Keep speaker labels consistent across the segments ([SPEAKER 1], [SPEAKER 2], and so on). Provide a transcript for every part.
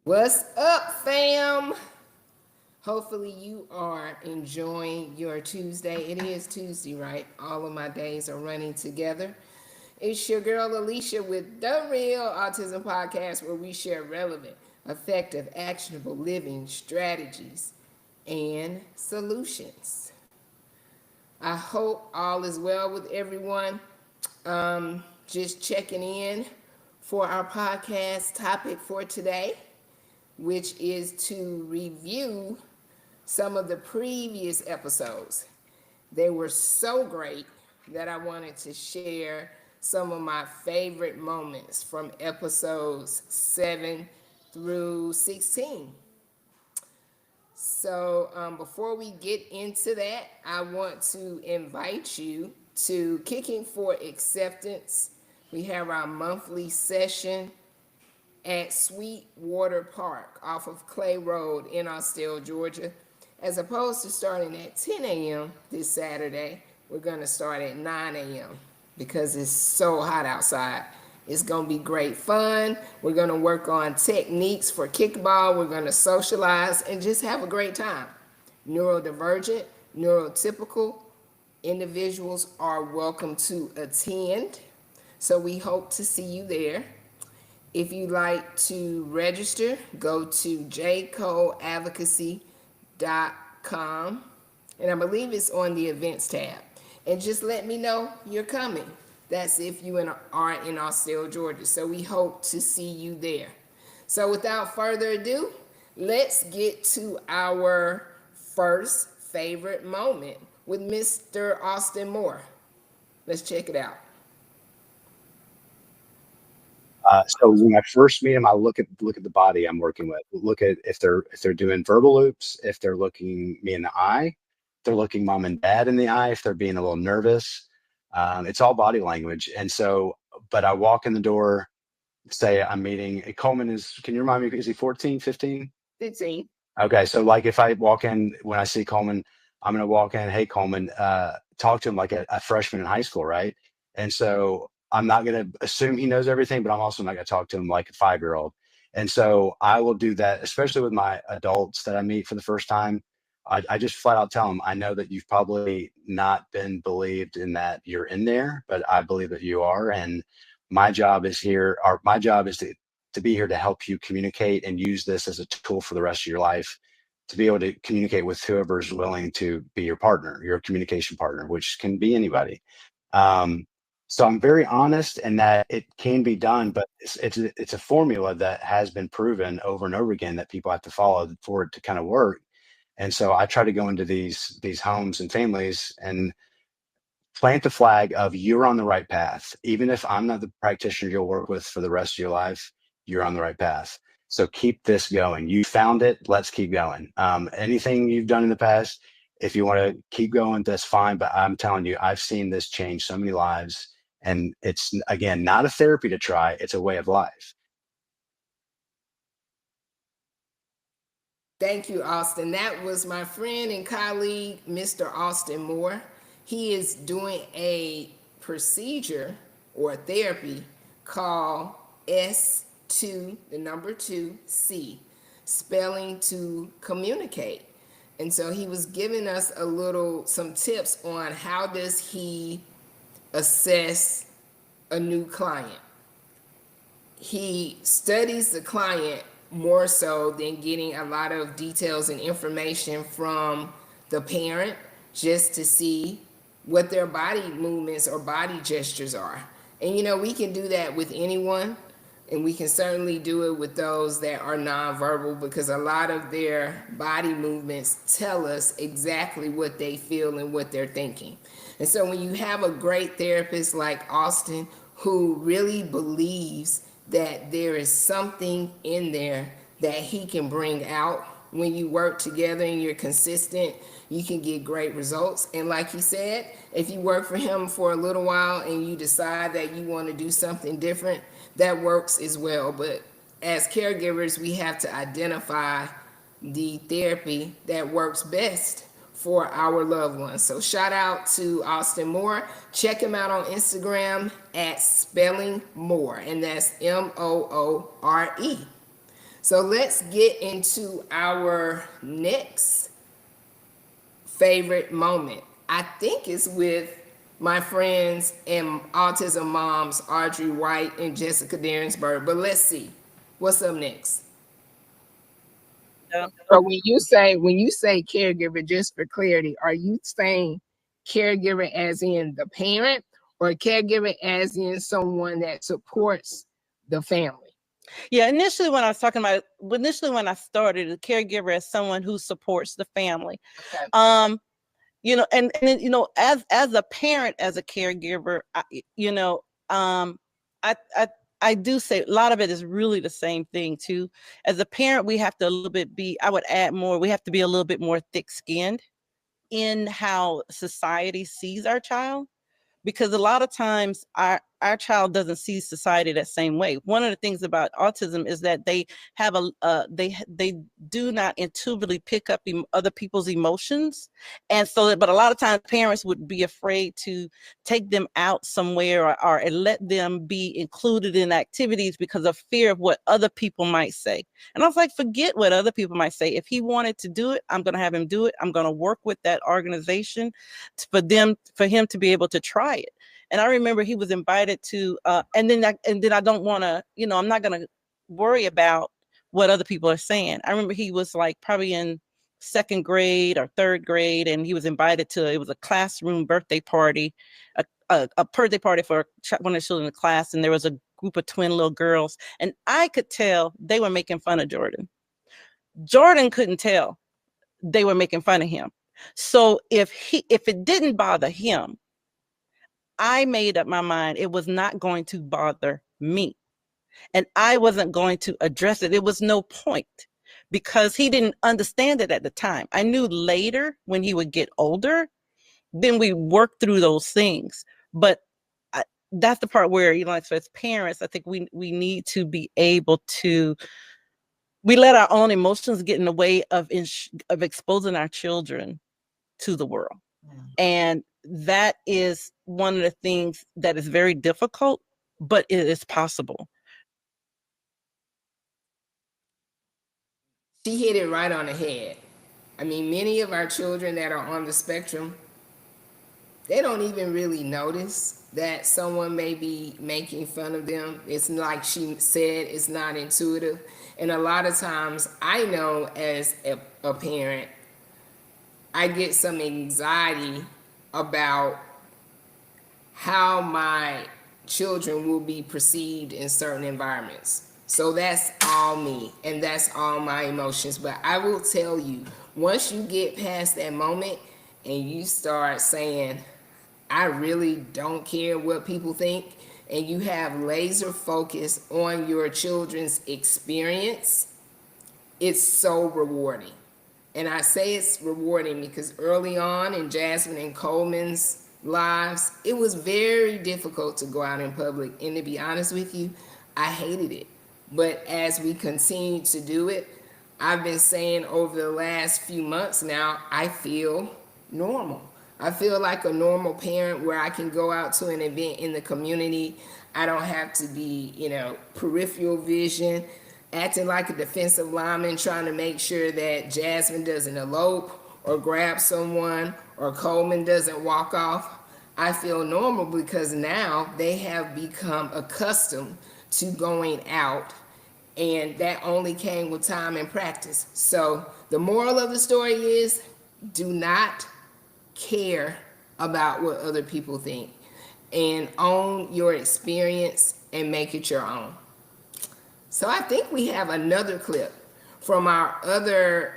[SPEAKER 1] What's up, fam? Hopefully, you are enjoying your Tuesday. It is Tuesday, right? All of my days are running together. It's your girl Alicia with The Real Autism Podcast, where we share relevant, effective, actionable living strategies and solutions. I hope all is well with everyone. Just checking in for our podcast topic for today, which is to review some of the previous episodes. They were so great that I wanted to share some of my favorite moments from episodes 7 through 16. So, before we get into that, I want to invite you to Kicking for Acceptance. We have our monthly session at Sweetwater Park off of Clay Road in Austell, Georgia. As opposed to starting at 10 a.m. this Saturday, we're going to start at 9 a.m. because it's so hot outside. It's going to be great fun. We're going to work on techniques for kickball. We're going to socialize and just have a great time. Neurodivergent, neurotypical individuals are welcome to attend. So we hope to see you there. If you'd like to register, go to jcoadvocacy.com, and I believe it's on the events tab. And just let me know you're coming. That's if you are in Austell, Georgia. So we hope to see you there. So without further ado, let's get to our first favorite moment with Mr. Austin Moore. Let's check it out.
[SPEAKER 2] So when I first meet them, I look at the body I'm working with. Look at if they're doing verbal loops, if they're looking me in the eye, if they're looking mom and dad in the eye, if they're being a little nervous. It's all body language. And so, but I walk in the door, say I'm meeting. Coleman is. Can you remind me? Is he 14, 15?
[SPEAKER 1] 15.
[SPEAKER 2] Okay, so like if I walk in when I see Coleman, I'm gonna walk in, hey Coleman, talk to him like a freshman in high school, right? And so I'm not gonna assume he knows everything, but I'm also not gonna talk to him like a 5-year-old. And so I will do that, especially with my adults that I meet for the first time. I just flat out tell them, I know that you've probably not been believed in that you're in there, but I believe that you are. And my job is to be here to help you communicate and use this as a tool for the rest of your life to be able to communicate with whoever is willing to be your partner, your communication partner, which can be anybody. Um, so I'm very honest in that it can be done, but it's a formula that has been proven over and over again that people have to follow for it to kind of work. And so I try to go into these homes and families and plant the flag of you're on the right path. Even if I'm not the practitioner you'll work with for the rest of your life, you're on the right path. So keep this going. You found it. Let's keep going. Anything you've done in the past, if you want to keep going, that's fine. But I'm telling you, I've seen this change so many lives. And it's, again, not a therapy to try, it's a way of life.
[SPEAKER 1] Thank you, Austin. That was my friend and colleague, Mr. Austin Moore. He is doing a procedure or therapy called S2, the number 2C, spelling to communicate. And so he was giving us some tips on how does he assess a new client. He studies the client more so than getting a lot of details and information from the parent just to see what their body movements or body gestures are. And we can do that with anyone, and we can certainly do it with those that are nonverbal because a lot of their body movements tell us exactly what they feel and what they're thinking. And so when you have a great therapist like Austin who really believes that there is something in there that he can bring out when you work together and you're consistent, you can get great results. And like he said, if you work for him for a little while and you decide that you want to do something different, that works as well. But as caregivers, we have to identify the therapy that works best for our loved ones. So shout out to Austin Moore. Check him out on Instagram at Spelling Moore, and that's Moore. So let's get into our next favorite moment. I think it's with my friends and autism moms, Audrey White and Jessica Derensberg. But let's see. What's up next?
[SPEAKER 3] Yeah.
[SPEAKER 1] So when you say caregiver, just for clarity, are you saying caregiver as in the parent or caregiver as in someone that supports the family?
[SPEAKER 3] Yeah, initially when I started, a caregiver as someone who supports the family.
[SPEAKER 1] Okay.
[SPEAKER 3] As a parent, as a caregiver, um, I, I, I do say a lot of it is really the same thing too. As a parent, we have to I would add more, we have to be a little bit more thick skinned in how society sees our child, because a lot of times our child doesn't see society that same way. One of the things about autism is that they have they do not intuitively pick up other people's emotions, and so but a lot of times parents would be afraid to take them out somewhere, or let them be included in activities because of fear of what other people might say. And I was like, forget what other people might say. If he wanted to do it, I'm going to have him do it. I'm going to work with that organization for him to be able to try it. And I remember he was invited to, and then I don't want to, I'm not going to worry about what other people are saying. I remember he was like probably in second grade or third grade, and he was invited to, it was a classroom birthday party, a birthday party for one of the children in the class. And there was a group of twin little girls, and I could tell they were making fun of Jordan. Jordan couldn't tell they were making fun of him. So if it didn't bother him, I made up my mind it was not going to bother me, and I wasn't going to address it. It was no point, because he didn't understand it at the time. I knew later when he would get older, then we worked through those things. But that's the part where, as parents, I think we need to be able to, we let our own emotions get in the way of exposing our children to the world. And that is one of the things that is very difficult, but it is possible.
[SPEAKER 1] She hit it right on the head. I mean, many of our children that are on the spectrum, they don't even really notice that someone may be making fun of them. It's like she said, it's not intuitive. And a lot of times, I know as a parent, I get some anxiety about how my children will be perceived in certain environments. So that's all me, and that's all my emotions. But I will tell you, once you get past that moment and you start saying, I really don't care what people think, and you have laser focus on your children's experience, it's so rewarding. And I say it's rewarding because early on in Jasmine and Coleman's lives, it was very difficult to go out in public. And to be honest with you, I hated it. But as we continue to do it, I've been saying over the last few months now, I feel normal. I feel like a normal parent where I can go out to an event in the community. I don't have to be, peripheral vision, acting like a defensive lineman, trying to make sure that Jasmine doesn't elope or grab someone or Coleman doesn't walk off. I feel normal because now they have become accustomed to going out, and that only came with time and practice. So the moral of the story is, do not care about what other people think, and own your experience and make it your own. So I think we have another clip from our other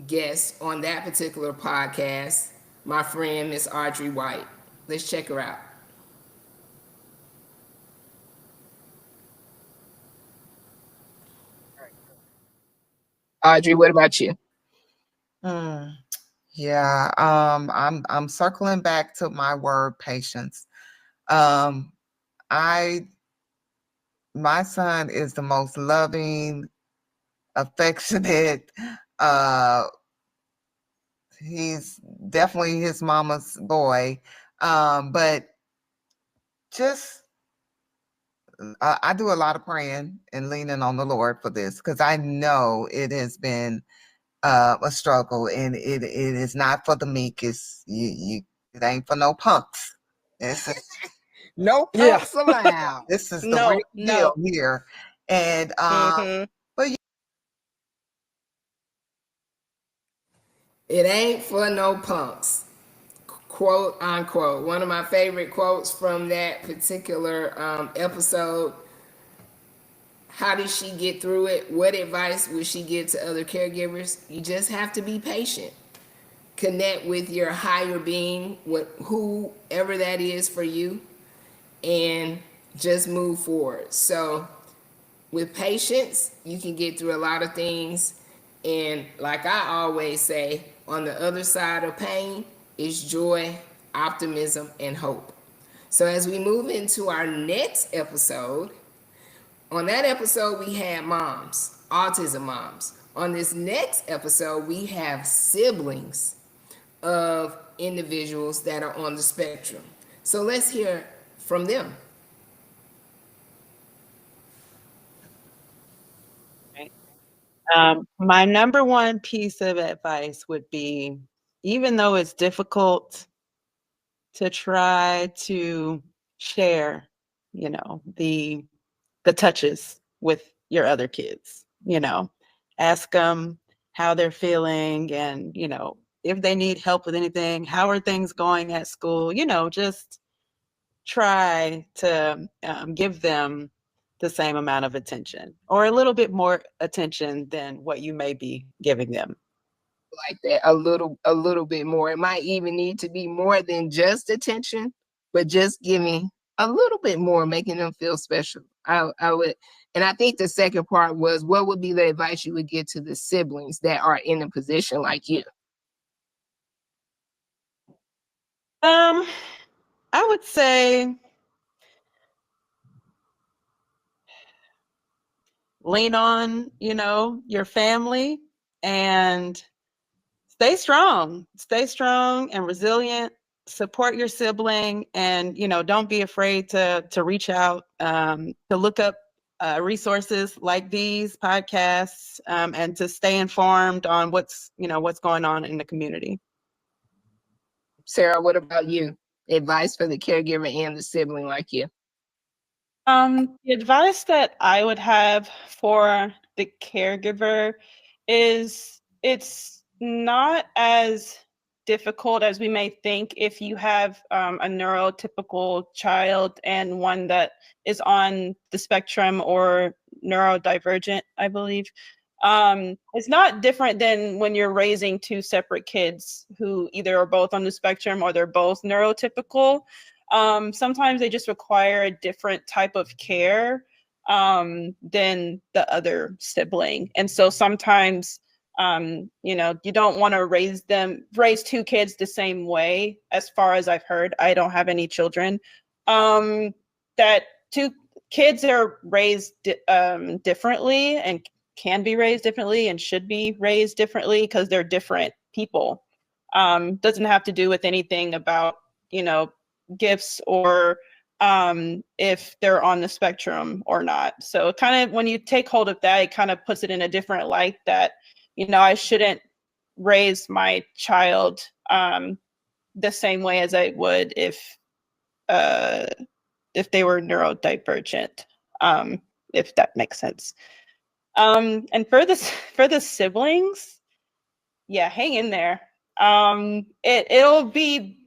[SPEAKER 1] guest on that particular podcast, my friend Miss Audrey White. Let's check her out. Audrey, what about you?
[SPEAKER 4] Yeah, I'm circling back to my word patience. I My son is the most loving, affectionate, uh he's definitely his mama's boy. But just I do a lot of praying and leaning on the Lord for this, because I know it has been a struggle, and it is not for the meek. It ain't for no punks. It's
[SPEAKER 1] No
[SPEAKER 3] Yeah.
[SPEAKER 1] punks allowed.
[SPEAKER 4] this is the
[SPEAKER 3] No,
[SPEAKER 4] real deal
[SPEAKER 3] no.
[SPEAKER 4] here. And
[SPEAKER 3] Mhm.
[SPEAKER 1] It ain't for no punks. Quote unquote. One of my favorite quotes from that particular episode. How did she get through it? What advice would she give to other caregivers? You just have to be patient. Connect with your higher being, whoever that is for you, and just move forward. So, with patience, you can get through a lot of things. And like I always say, on the other side of pain is joy, optimism, and hope. So, as we move into our next episode, on that episode, we had moms, autism moms. On this next episode, we have siblings of individuals that are on the spectrum. So let's hear from them.
[SPEAKER 5] My number one piece of advice would be, even though it's difficult, to try to share, the touches with your other kids. Ask them how they're feeling, and if they need help with anything, how are things going at school. Just try to give them the same amount of attention, or a little bit more attention than what you may be giving them.
[SPEAKER 1] Like that a little bit more. It might even need to be more than just attention, but just giving a little bit more, making them feel special. I would, and I think the second part was, what would be the advice you would give to the siblings that are in a position like you?
[SPEAKER 5] I would say lean on, your family, and stay strong and resilient. Support your sibling, and don't be afraid to reach out, to look up resources like these podcasts, and to stay informed on what's going on in the community.
[SPEAKER 1] Sarah, what about you? Advice for the caregiver and the sibling like you?
[SPEAKER 6] The advice that I would have for the caregiver is, it's not as difficult as we may think if you have a neurotypical child and one that is on the spectrum or neurodivergent, I believe. It's not different than when you're raising two separate kids who either are both on the spectrum or they're both neurotypical. Sometimes they just require a different type of care than the other sibling. And so sometimes, you don't want to raise two kids the same way. As far as I've heard, I don't have any children. That two kids are raised differently, and can be raised differently, and should be raised differently, because they're different people. Doesn't have to do with anything about, gifts or if they're on the spectrum or not. So kind of when you take hold of that, it kind of puts it in a different light that, I shouldn't raise my child the same way as I would if they were neurodivergent, if that makes sense. And for the siblings, yeah, hang in there. It'll be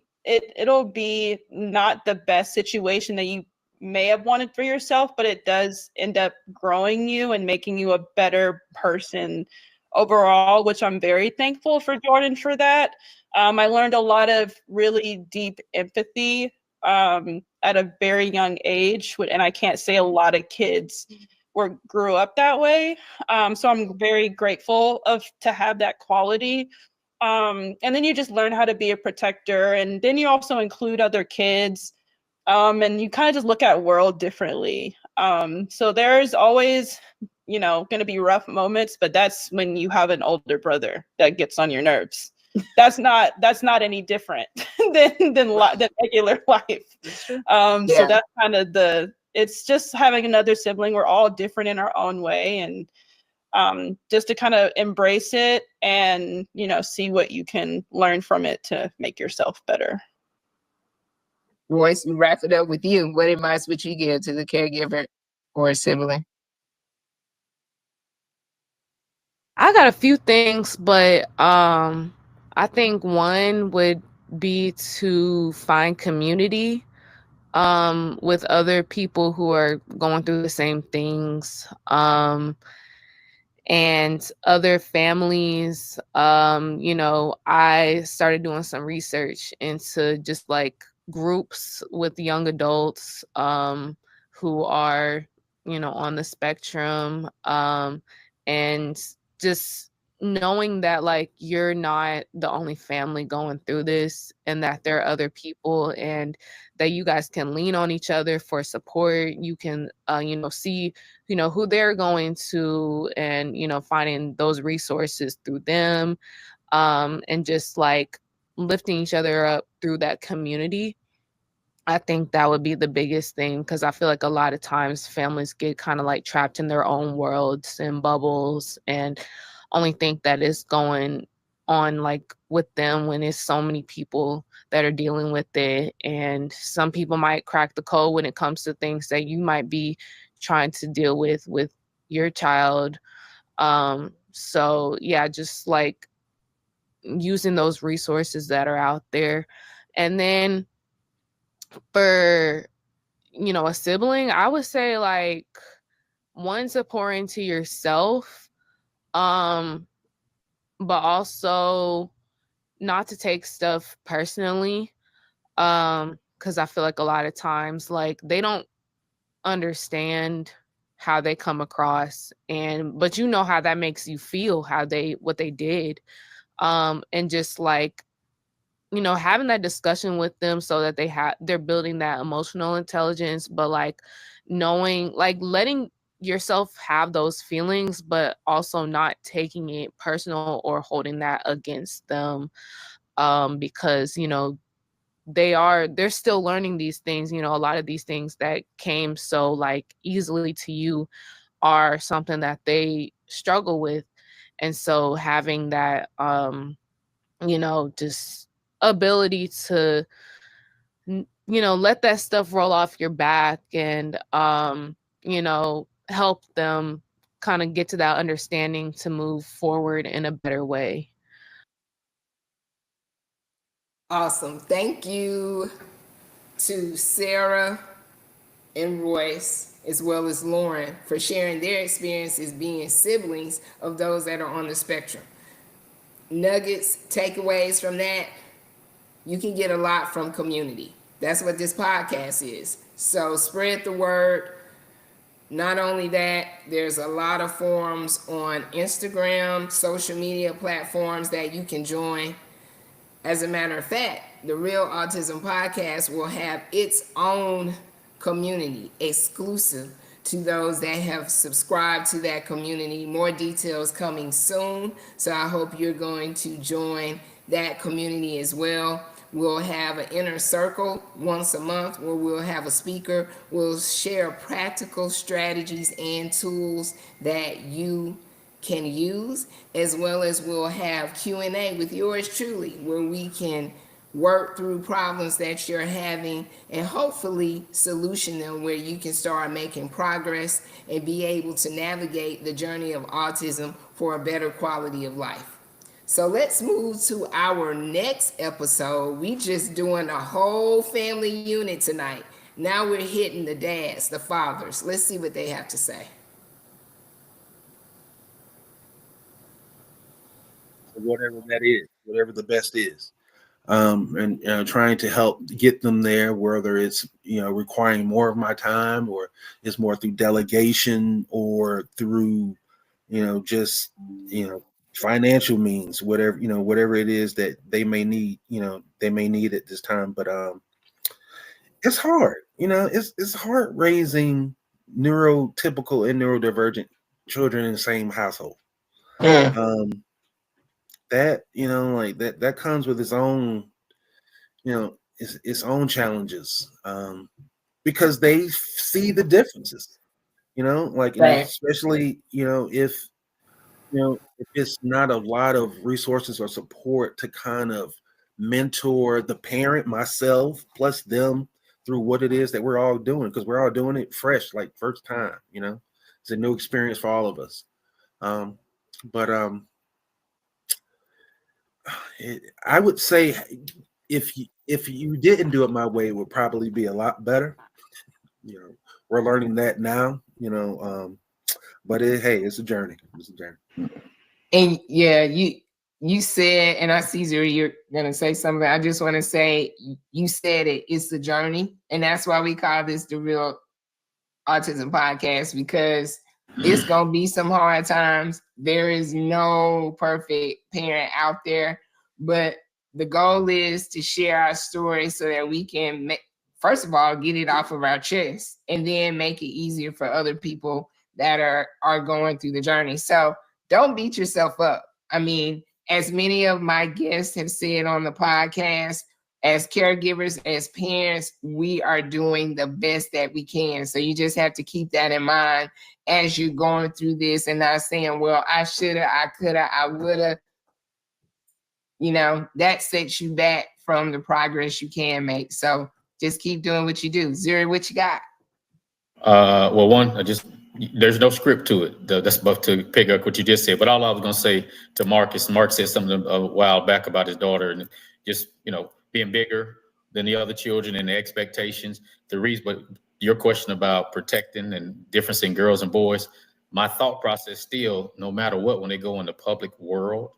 [SPEAKER 6] not the best situation that you may have wanted for yourself, but it does end up growing you and making you a better person overall, which I'm very thankful for Jordan for that. I learned a lot of really deep empathy at a very young age, and I can't say a lot of kids grew up that way. So I'm very grateful to have that quality. And then you just learn how to be a protector, and then you also include other kids, and you kind of just look at world differently. So there's always, going to be rough moments, but that's when you have an older brother that gets on your nerves. That's not any different than regular life. So that's kind of it's just having another sibling. We're all different in our own way, and just to kind of embrace it and, you know, see what you can learn from it to make yourself better.
[SPEAKER 1] Royce, we wrap it up with you. What advice would you give to the caregiver or a sibling?
[SPEAKER 7] I got a few things, but I think one would be to find community with other people who are going through the same things, and other families. You know, I started doing some research into just like groups with young adults who are, you know, on the spectrum, and just knowing that like you're not the only family going through this, and that there are other people, and that you guys can lean on each other for support. You can you know, see, you know, who they're going to, and, you know, finding those resources through them, and just like lifting each other up through that community. I think that would be the biggest thing, because I feel like a lot of times families get kind of like trapped in their own worlds and bubbles, and only think that it's going on like with them when it's so many people that are dealing with it. And some people might crack the code when it comes to things that you might be trying to deal with your child. So yeah, just like using those resources that are out there. And then for, you know, a sibling, I would say like one, to pour into yourself, but also not to take stuff personally, because I feel like a lot of times like they don't understand how they come across, and but you know how that makes you feel, how they, what they did, and just like, you know, having that discussion with them so that they're building that emotional intelligence, but like knowing, like letting yourself have those feelings, but also not taking it personal or holding that against them, because, you know, they're still learning these things. You know, a lot of these things that came so like easily to you are something that they struggle with. And so having that you know, just ability to you know, let that stuff roll off your back, and you know, help them kind of get to that understanding to move forward in a better way.
[SPEAKER 1] Awesome. Thank you to Sarah and Royce, as well as Lauren, for sharing their experiences being siblings of those that are on the spectrum. Nuggets, takeaways from that, you can get a lot from community. That's what this podcast is. So spread the word. Not only that, there's a lot of forums on Instagram, social media platforms that you can join. As a matter of fact, the Real Autism Podcast will have its own community exclusive to those that have subscribed to that community. More details coming soon. So I hope you're going to join that community as well. We'll have an inner circle once a month where we'll have a speaker. We'll share practical strategies and tools that you can use, as well as we'll have Q&A with yours truly, where we can work through problems that you're having and hopefully solution them, where you can start making progress and be able to navigate the journey of autism for a better quality of life. So let's move to our next episode. We just doing a whole family unit tonight. Now we're hitting the dads, the fathers. Let's see what they have to say.
[SPEAKER 8] Whatever that is, whatever the best is, and trying to help get them there, whether it's, you know, requiring more of my time, or it's more through delegation, or through, you know, just, you know, financial means, whatever, you know, whatever it is that they may need, you know, they may need at this time. But it's hard, you know, it's hard raising neurotypical and neurodivergent children in the same household. That, you know, like that comes with its own, you know, its own challenges, because they see the differences, you know, like, and
[SPEAKER 1] Right.
[SPEAKER 8] especially, if it's not a lot of resources or support to kind of mentor the parent, myself, plus them through what it is that we're all doing, because we're all doing it fresh, like first time, it's a new experience for all of us. But I would say if you didn't do it my way, it would probably be a lot better. We're learning that now, but hey, it's a journey. It's a journey.
[SPEAKER 1] And yeah, you said, and I see Zuri, you're gonna say something. I just want to say you said it. It's the journey, and that's why we call this the Real Autism Podcast, because it's gonna be some hard times. There is no perfect parent out there, but the goal is to share our story so that we can first of all, get it off of our chest, and then make it easier for other people that are going through the journey. So don't beat yourself up. I mean, as many of my guests have said on the podcast, as caregivers, as parents, we are doing the best that we can. So you just have to keep that in mind as you're going through this and not saying, well, I shoulda, I coulda, I woulda. That sets you back from the progress you can make. So just keep doing what you do. Zuri, what you got?
[SPEAKER 9] Well, one, there's no script to it. That's about to pick up what you just said. But all I was going to say to Marcus, Mark said something a while back about his daughter and just, being bigger than the other children and the expectations. But your question about protecting and difference in girls and boys, my thought process still, no matter what, when they go in the public world,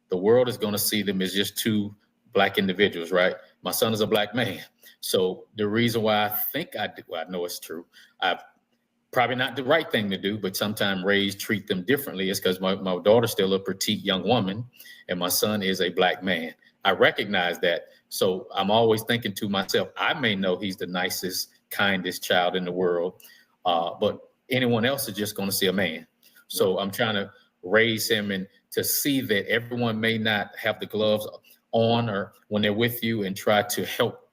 [SPEAKER 9] the world is going to see them as just two Black individuals, right? My son is a Black man. So the reason why I think I know it's true, I've probably not the right thing to do, but sometimes treat them differently, is because my daughter's still a petite young woman and my son is a Black man. I recognize that. So I'm always thinking to myself, I may know he's the nicest, kindest child in the world, but anyone else is just going to see a man. So I'm trying to raise him and to see that everyone may not have the gloves on or when they're with you and try to help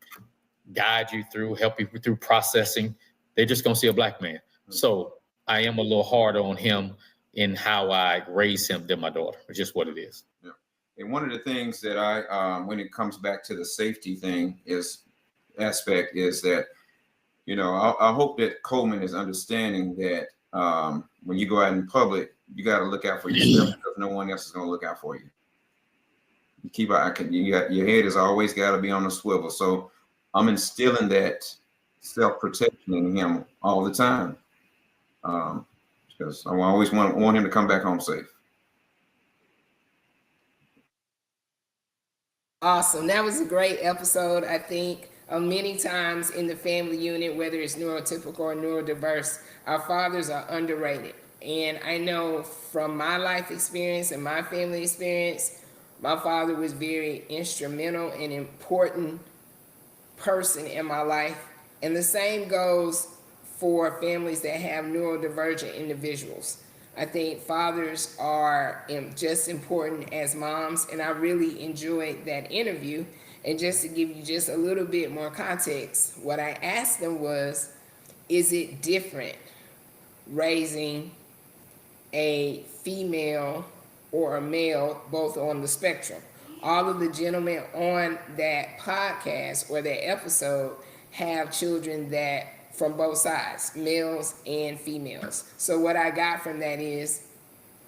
[SPEAKER 9] guide you through, help you through processing. They're just going to see a Black man. So I am a little harder on him in how I raise him than my daughter. It's just what it is.
[SPEAKER 10] Yeah. And one of the things that I, when it comes back to the safety thing is that, I hope that Coleman is understanding that when you go out in public, you got to look out for yourself because no one else is going to look out for you. Your head has always got to be on the swivel. So I'm instilling that self-protection in him all the time. Because I always want him to come back home safe.
[SPEAKER 1] Awesome. That was a great episode. I think many times in the family unit, whether it's neurotypical or neurodiverse, our fathers are underrated. And I know from my life experience and my family experience, my father was very instrumental and important person in my life. And the same goes for families that have neurodivergent individuals. I think fathers are just important as moms, and I really enjoyed that interview. And just to give you just a little bit more context, what I asked them was, is it different raising a female or a male, both on the spectrum? All of the gentlemen on that podcast or that episode have children that from both sides, males and females. So what I got from that is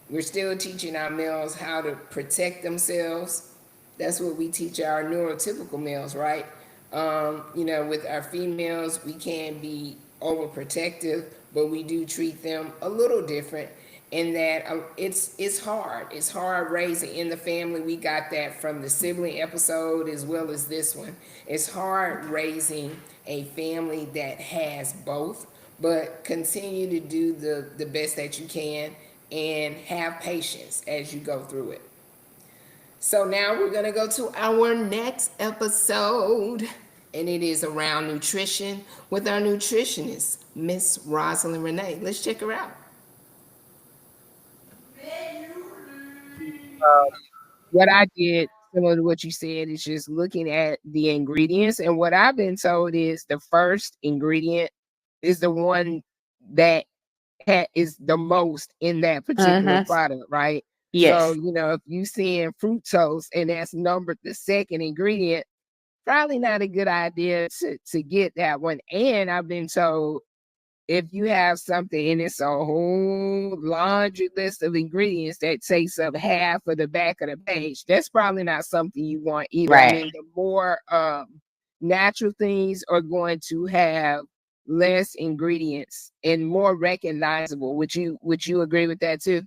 [SPEAKER 1] we're still teaching our males how to protect themselves. That's what we teach our neurotypical males, right? With our females, we can be overprotective, but we do treat them a little different. In that it's hard. It's hard raising in the family. We got that from the sibling episode as well as this one. It's hard raising a family that has both, but continue to do the best that you can and have patience as you go through it. So now we're going to go to our next episode, and it is around nutrition with our nutritionist, Miss Rosalind Renee. Let's check her out. What I did, similar to what you said, is just looking at the ingredients. And what I've been told is the first ingredient is the one that is the most in that particular
[SPEAKER 11] Uh-huh.
[SPEAKER 1] product, right?
[SPEAKER 11] Yes.
[SPEAKER 1] So, if you seeing fructose and that's numbered the second ingredient, probably not a good idea to get that one. And I've been told if you have something and it's a whole laundry list of ingredients that takes up half of the back of the page, that's probably not something you want either. I
[SPEAKER 11] Right.
[SPEAKER 1] mean, the more natural things are going to have less ingredients and more recognizable. Would you agree with that too?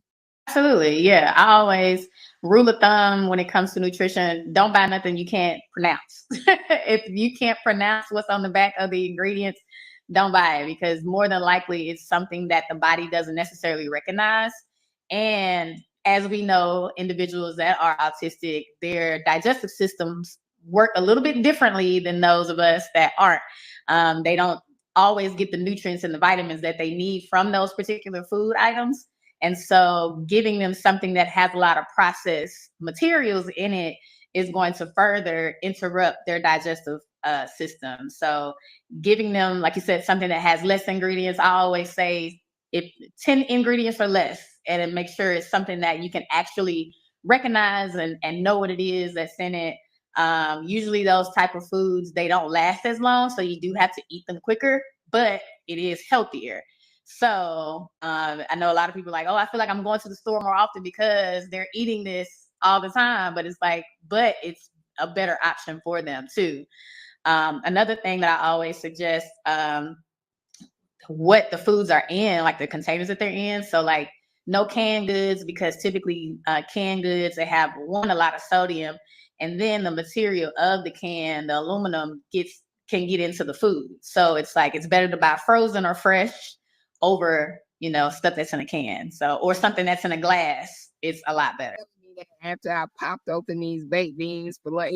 [SPEAKER 11] Absolutely. Yeah. I always rule of thumb when it comes to nutrition, don't buy nothing you can't pronounce. If you can't pronounce what's on the back of the ingredients, don't buy it, because more than likely it's something that the body doesn't necessarily recognize. And as we know, individuals that are autistic, their digestive systems work a little bit differently than those of us that aren't. They don't always get the nutrients and the vitamins that they need from those particular food items. And so giving them something that has a lot of processed materials in it is going to further interrupt their digestive system. So giving them, like you said, something that has less ingredients, I always say if 10 ingredients or less, and then make sure it's something that you can actually recognize and know what it is that's in it. Usually those type of foods, they don't last as long. So you do have to eat them quicker, but it is healthier. So I know a lot of people like, oh, I feel like I'm going to the store more often because they're eating this all the time. But it's like, but it's a better option for them too. Another thing that I always suggest, what the foods are in, like the containers that they're in. So like no canned goods, because typically canned goods, they have a lot of sodium, and then the material of the can, the aluminum can get into the food. So it's like, it's better to buy frozen or fresh over, stuff that's in a can. So, or something that's in a glass, it's a lot better.
[SPEAKER 1] After I popped open these baked beans, but like,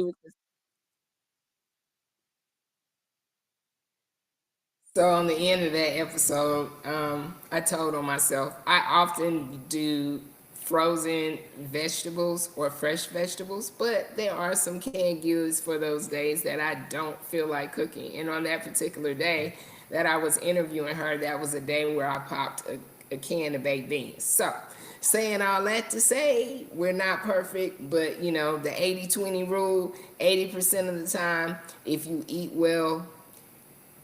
[SPEAKER 1] so on the end of that episode, I told on myself, I often do frozen vegetables or fresh vegetables, but there are some canned goods for those days that I don't feel like cooking. And on that particular day that I was interviewing her, that was a day where I popped a can of baked beans. So saying all that to say, we're not perfect, but the 80-20 rule, 80% of the time, if you eat well,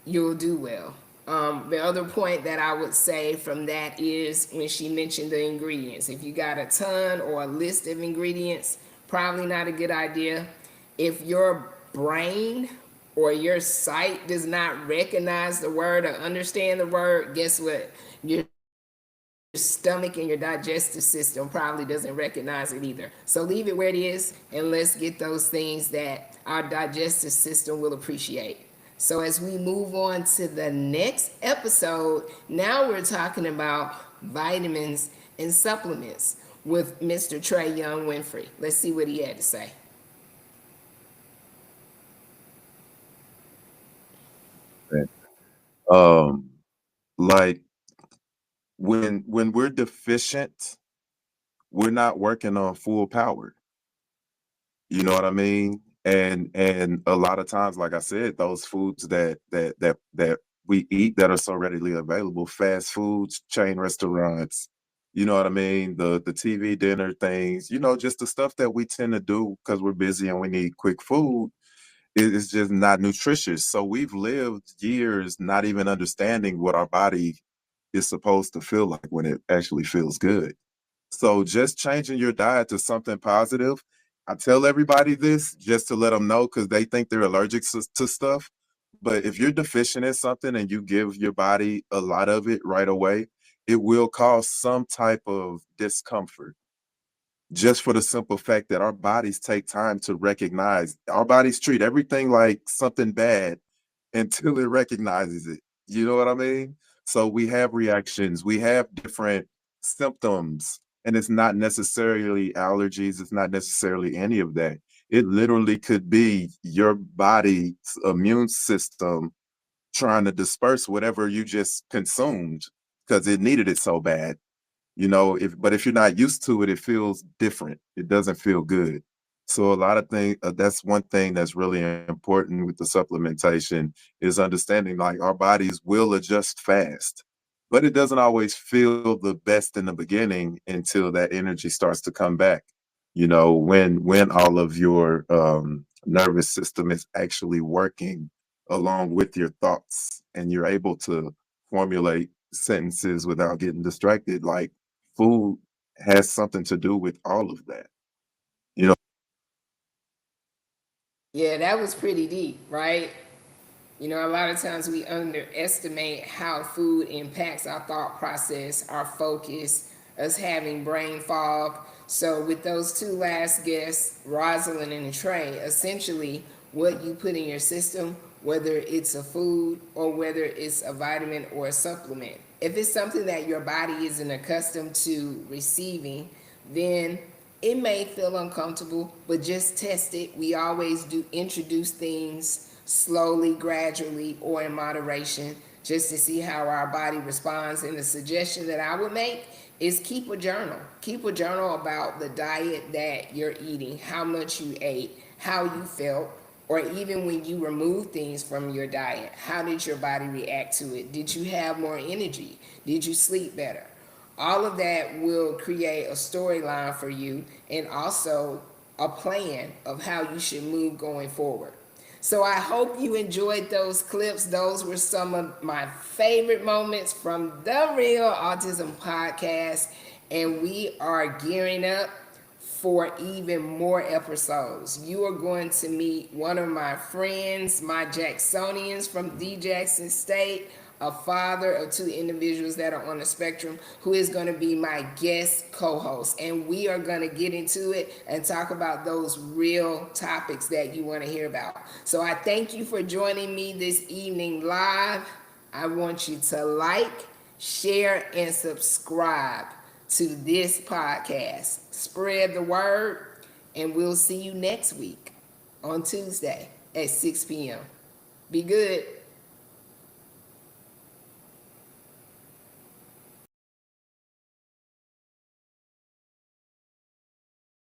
[SPEAKER 1] you'll do well. The other point that I would say from that is when she mentioned the ingredients. If you got a ton or a list of ingredients, probably not a good idea. If your brain or your sight does not recognize the word or understand the word, guess what? Your stomach and your digestive system probably doesn't recognize it either. So leave it where it is, and let's get those things that our digestive system will appreciate. So as we move on to the next episode, now we're talking about vitamins and supplements with Mr. Trey Young Winfrey. Let's see what he had to say.
[SPEAKER 12] Like when we're deficient, we're not working on full power. You know what I mean? And a lot of times, like I said, those foods that we eat that are so readily available, fast foods, chain restaurants, you know what I mean? The TV dinner things, just the stuff that we tend to do because we're busy and we need quick food is just not nutritious. So we've lived years not even understanding what our body is supposed to feel like when it actually feels good. So just changing your diet to something positive. I tell everybody this just to let them know because they think they're allergic to stuff. But if you're deficient in something and you give your body a lot of it right away, it will cause some type of discomfort. Just for the simple fact that our bodies take time to recognize, our bodies treat everything like something bad until it recognizes it. You know what I mean? So we have reactions, we have different symptoms, and it's not necessarily allergies, it's not necessarily any of that. It literally could be your body's immune system trying to disperse whatever you just consumed because it needed it so bad. But if you're not used to it, it feels different. It doesn't feel good. So a lot of things, that's one thing that's really important with the supplementation is understanding like our bodies will adjust fast, but it doesn't always feel the best in the beginning until that energy starts to come back. You know, when all of your nervous system is actually working along with your thoughts and you're able to formulate sentences without getting distracted, like food has something to do with all of that. You know,
[SPEAKER 1] Yeah, that was pretty deep, right? You know, a lot of times we underestimate how food impacts our thought process, our focus, us having brain fog. So, with those two last guests, Rosalind and Trey, essentially what you put in your system, whether it's a food or whether it's a vitamin or a supplement, if it's something that your body isn't accustomed to receiving, then it may feel uncomfortable, but just test it. We always do introduce things slowly, gradually, or in moderation, just to see how our body responds. And the suggestion that I would make is keep a journal. Keep a journal about the diet that you're eating, how much you ate, how you felt, or even when you remove things from your diet, how did your body react to it? Did you have more energy? Did you sleep better? All of that will create a storyline for you and also a plan of how you should move going forward. So I hope you enjoyed those clips. Those were some of my favorite moments from the Real Autism Podcast. And we are gearing up for even more episodes. You are going to meet one of my friends, my Jacksonians from D. Jackson State, a father of two individuals that are on the spectrum, who is going to be my guest co-host. And we are going to get into it and talk about those real topics that you want to hear about. So I thank you for joining me this evening live. I want you to like, share, and subscribe to this podcast. Spread the word, and we'll see you next week on Tuesday at 6 p.m. Be good.